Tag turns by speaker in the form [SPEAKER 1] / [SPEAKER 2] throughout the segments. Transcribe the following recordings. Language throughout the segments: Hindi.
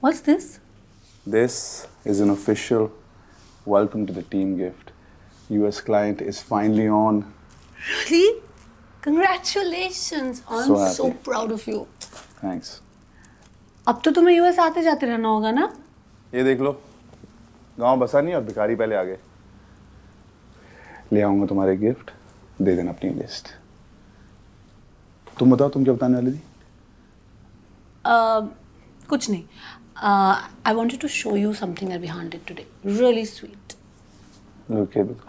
[SPEAKER 1] What's this?
[SPEAKER 2] This is an official welcome to the team gift. US client is finally on.
[SPEAKER 1] Really? Congratulations! I'm
[SPEAKER 2] So
[SPEAKER 1] so
[SPEAKER 2] happy.
[SPEAKER 1] proud of you.
[SPEAKER 2] Thanks.
[SPEAKER 1] अब तो तुम्हें यूएस आते जाते रहना होगा ना?
[SPEAKER 2] ये देख लो, गांव बसा नहीं और भिखारी पहले आ गए। ले आऊंगा तुम्हारे गिफ्ट, दे देना अपनी लिस्ट। तुम बताओ, तुम क्या बताने वाली थी?
[SPEAKER 1] कुछ नहीं. I wanted to show you something that Vihan did today. Really sweet.
[SPEAKER 2] Look at it.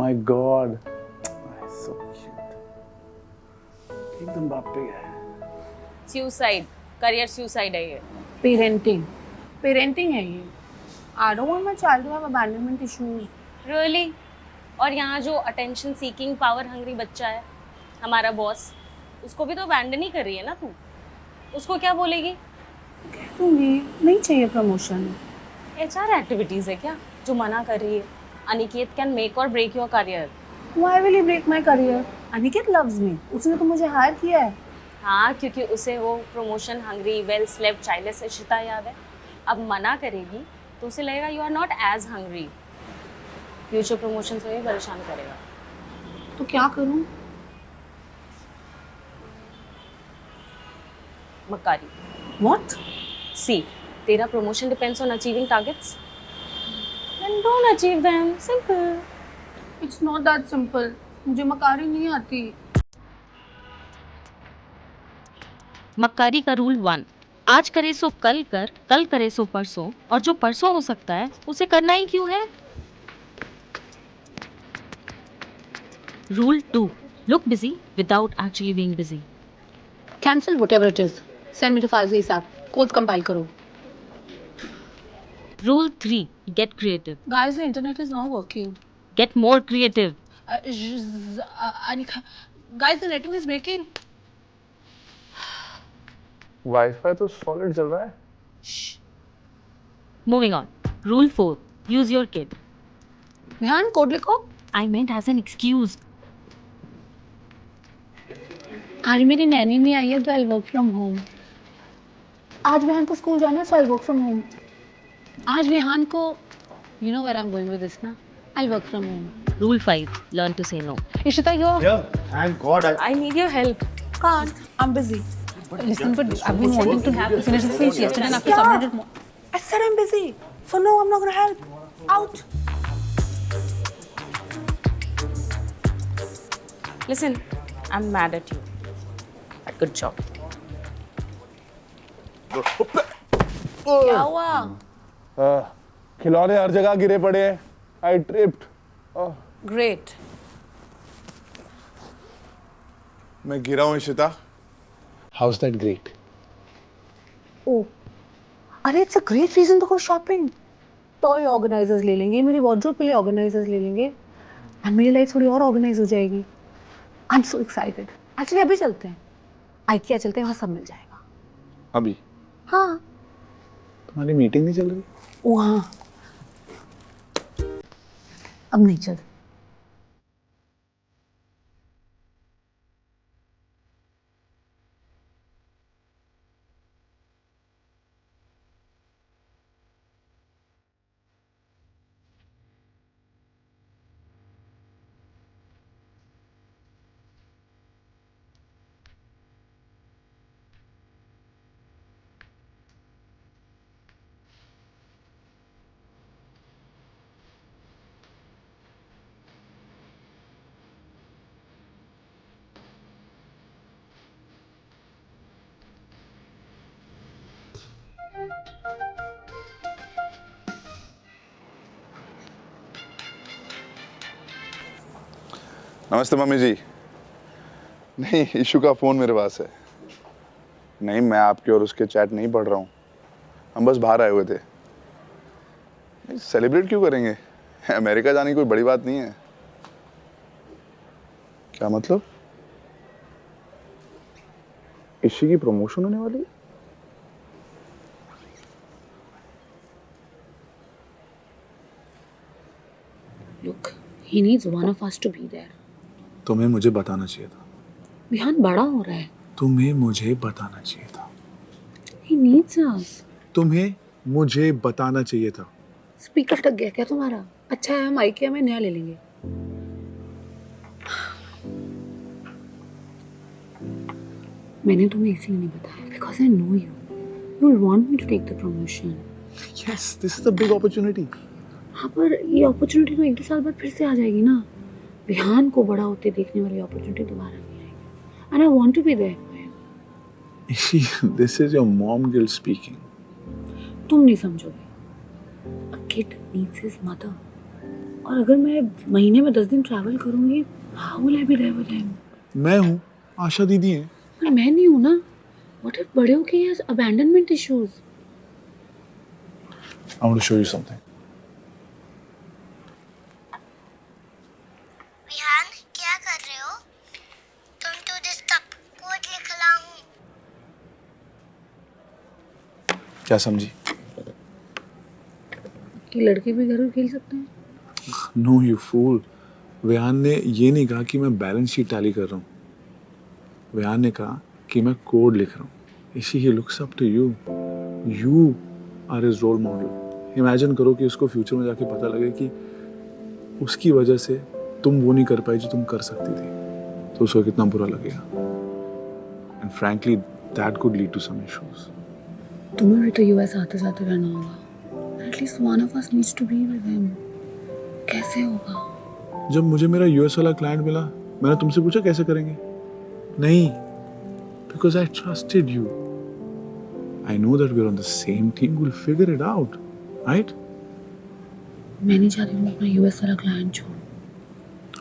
[SPEAKER 2] My God. So cute. एकदम बाप पे है।
[SPEAKER 3] सुसाइड, करियर सुसाइड है ये।
[SPEAKER 1] Parenting है ये. I don't want my child to have abandonment issues.
[SPEAKER 3] Really? और यहाँ जो अटेंशन सीकिंग पावर हंग्री बच्चा है, हमारा बॉस, उसको भी तो अबैंडन ही कर रही है ना तू। उसको क्या बोलेगी?
[SPEAKER 1] कह दूंगी, नहीं चाहिए प्रमोशन.
[SPEAKER 3] एचआर एक्टिविटीज है क्या जो मना कर रही है? Aniket can make or break your career.
[SPEAKER 1] Why will he break my career? Aniket loves me. उसने तो मुझे हायर किया है.
[SPEAKER 3] हाँ, क्योंकि उसे वो promotion hungry, well slept, childless Ishita याद है. अब मना करेगी तो उसे लगेगा you are not as hungry. Future promotion से भी परेशान करेगा.
[SPEAKER 1] तो क्या करूं?
[SPEAKER 3] मक्कारी.
[SPEAKER 1] What?
[SPEAKER 3] सी, तेरा promotion depends on achieving targets. Then don't achieve them. Simple.
[SPEAKER 1] It's not that simple. मुझे मकारी नहीं आती.
[SPEAKER 4] मक्कारी का रूल 1, आज करे सो कल कर, कल करे सो परसों, और जो परसों हो सकता है उसे करना ही क्यों है. Rule 2, look busy without actually being busy.
[SPEAKER 1] Cancel whatever it is. Send me the files ASAP. Codes compile करो.
[SPEAKER 4] Rule 3, get creative.
[SPEAKER 1] Guys, the internet is not working.
[SPEAKER 4] Get more creative.
[SPEAKER 1] Anika, guys, the network is breaking.
[SPEAKER 2] Wifi तो सॉलिड चल रहा है।
[SPEAKER 4] Moving on. Rule 4, use your kid.
[SPEAKER 1] Vihan, code लिखो.
[SPEAKER 4] I meant as an excuse.
[SPEAKER 1] आज मेरी नैनी नहीं आई है तो आई वर्क फ्रॉम होम. आज विहान को स्कूल जाना है so I'll work from home. आज विहान को you know where I'm going with this ना? I'll work from home.
[SPEAKER 4] Rule 5, learn to say no.
[SPEAKER 1] Ishita, you're
[SPEAKER 5] Yeah, thank God.
[SPEAKER 3] I need your help.
[SPEAKER 1] can't. I'm busy. Listen, but I've been wanting to finish this speech yesterday and I have to submit it more. I said I'm busy. So no, I'm not gonna help. Out.
[SPEAKER 3] Listen, I'm mad at you. Good job.
[SPEAKER 1] क्या हुआ?
[SPEAKER 2] खिलौने हर जगह गिरे पड़े हैं। I tripped.
[SPEAKER 1] Great.
[SPEAKER 2] मैं गिरा हूँ Ishita. How's that great?
[SPEAKER 1] Oh. अरे it's a great reason to go shopping. Toy organizers ले लेंगे, मेरी wardrobe के लिए organizers ले लेंगे, and मेरी life थोड़ी और organize हो जाएगी. I'm so excited. Actually अभी चलते हैं. IKEA चलते हैं, वहाँ सब मिल जाएगा.
[SPEAKER 2] अभी?
[SPEAKER 1] हाँ.
[SPEAKER 2] तुम्हारी मीटिंग नहीं चल रही?
[SPEAKER 1] वहाँ. अब नहीं चल.
[SPEAKER 2] नमस्ते मम्मी जी। नहीं, इशू का फ़ोन मेरे पास है। नहीं, मैं आपके और उसके चैट नहीं पढ़ रहा हूँ। हम बस बाहर आए हुए थे। सेलिब्रेट क्यों करेंगे? अमेरिका जाने की कोई बड़ी बात नहीं है। क्या मतलब? इशी की प्रमोशन होने वाली?
[SPEAKER 1] Look, he needs one of us to be there.
[SPEAKER 2] तुम्हें मुझे बताना चाहिए था।
[SPEAKER 1] विहान बड़ा हो रहा है.
[SPEAKER 2] तुम्हें मुझे बताना चाहिए था।
[SPEAKER 1] He needs us.
[SPEAKER 2] तुम्हें मुझे बताना चाहिए था।
[SPEAKER 1] स्पीकर अटक गया क्या तुम्हारा? अच्छा है हम IKEA में नया ले लेंगे। मैंने तुम्हें इसलिए नहीं बताया because I know you will want me to take the promotion.
[SPEAKER 2] Yes, this is a big opportunity.
[SPEAKER 1] हाँ पर ये अपॉर्चुनिटी तो 1-2 साल बाद फिर से आ जाएगी ना। विहान को बड़ा होते देखने वाली अपॉर्चुनिटी दोबारा नहीं आएगी and I want to be there for him.
[SPEAKER 2] Ishi, this is your mom guilt speaking.
[SPEAKER 1] तुम नहीं समझोगे। A kid needs his mother. और अगर मैं महीने में 10 दिन ट्रैवल करूंगी, how will I be there with him?
[SPEAKER 2] मैं हूँ, आशा दीदी हैं।
[SPEAKER 1] पर मैं नहीं हूँ ना। What if बड़े होके he has abandonment issues?
[SPEAKER 2] I want to show you something.
[SPEAKER 5] Vihaan क्या कर रहे हो? तुम तो डिस्टर्ब कोड लिख लाऊं।
[SPEAKER 2] क्या समझी?
[SPEAKER 1] कि लड़के भी घर में खेल सकते हैं।
[SPEAKER 2] No you fool. विहान ने ये नहीं कहा कि मैं बैलेंस शीट टैली कर रहा हूँ। विहान ने कहा कि मैं कोड लिख रहा हूँ। इसी ही looks up to you. You are his role model. Imagine करो कि उसको फ्यूचर में जाके पता लगे कि उसकी वजह से तुम वो नहीं कर पाई जो तुम कर सकती थी, तो उसको कितना बुरा लगेगा। And frankly that could lead to some issues.
[SPEAKER 1] तुम्हें भी तो US आते जाते रहना होगा। At least one of us needs to be with him. कैसे होगा?
[SPEAKER 2] जब मुझे मेरा US वाला क्लाइंट मिला, मैंने तुमसे पूछा कैसे करेंगे? नहीं, because I trusted you. I know that we're on the same team. We'll figure it out, right?
[SPEAKER 1] मैं नहीं चाहती हूँ अपना US वाला क्लाइंट छोड़ूं।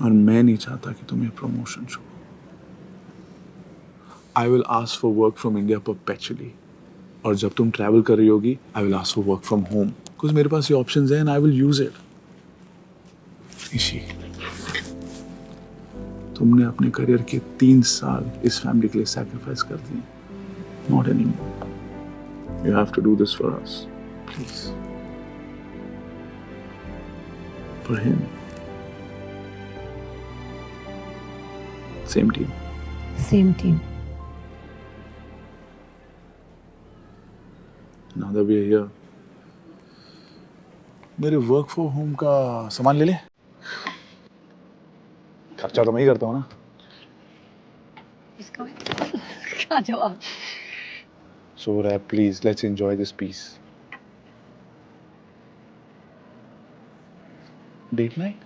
[SPEAKER 2] और मैं नहीं चाहता कि तुम ये प्रमोशन छोड़ो। I will ask for work from India perpetually. और जब तुम ट्रैवल कर रही होगी, I will ask for work from home. Because मेरे पास ये options हैं and I will use it. Ishi, तुमने अपने करियर के 3 साल इस फैमिली के लिए सैक्रिफाइस कर दिए। Not anymore. You have to do this for us, please. For him. Same team.
[SPEAKER 1] Same team.
[SPEAKER 2] Now that we are here, मेरे वर्क फॉर होम का सामान ले ले। खर्चा तो मैं ही करता हूँ ना।
[SPEAKER 1] इसका क्या जवाब?
[SPEAKER 2] So Rap, please, let's enjoy this piece. Date night?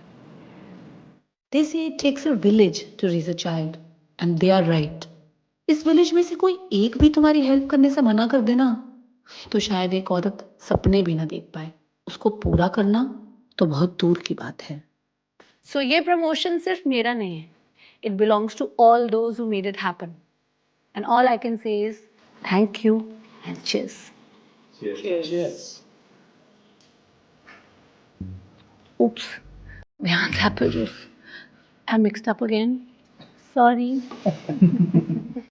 [SPEAKER 1] They say it takes a village to raise a child, and they are right. इस विलेज में से कोई एक भी तुम्हारी हेल्प करने से मना कर देना, तो शायद एक औरत सपने भी ना देख पाए। उसको पूरा करना तो बहुत दूर की बात है। सो ये प्रमोशन सिर्फ मेरा नहीं है। It belongs to all those who made it happen. And all I can say is thank you and cheers. Oops, Vihan's apple juice. I'm mixed up again. Sorry.